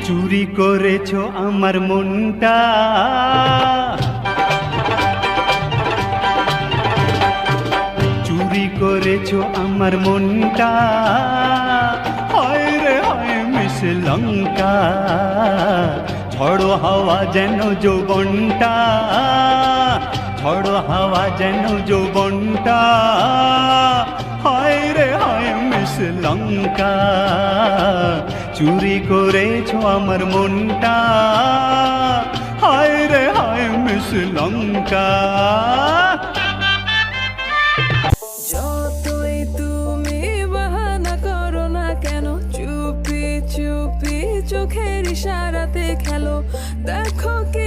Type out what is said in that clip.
চুরি করেছো আমার মনটা, চুরি করেছো আমার মনটা, হায় রে হায় মিস লঙ্কা। ঝড়ো হাওয়া যেন যৌবনটা, ঝড়ো হাওয়া যেন যৌবনটা, হায় রে হায় মিস লঙ্কা। চুরি করেছো আমার মনটা, হায় রে হায় মিস লঙ্কা। যতই তুমি বাহানা করো না কেন, চুপি চুপি চোখের ইশারাতে খেলো। দেখো কে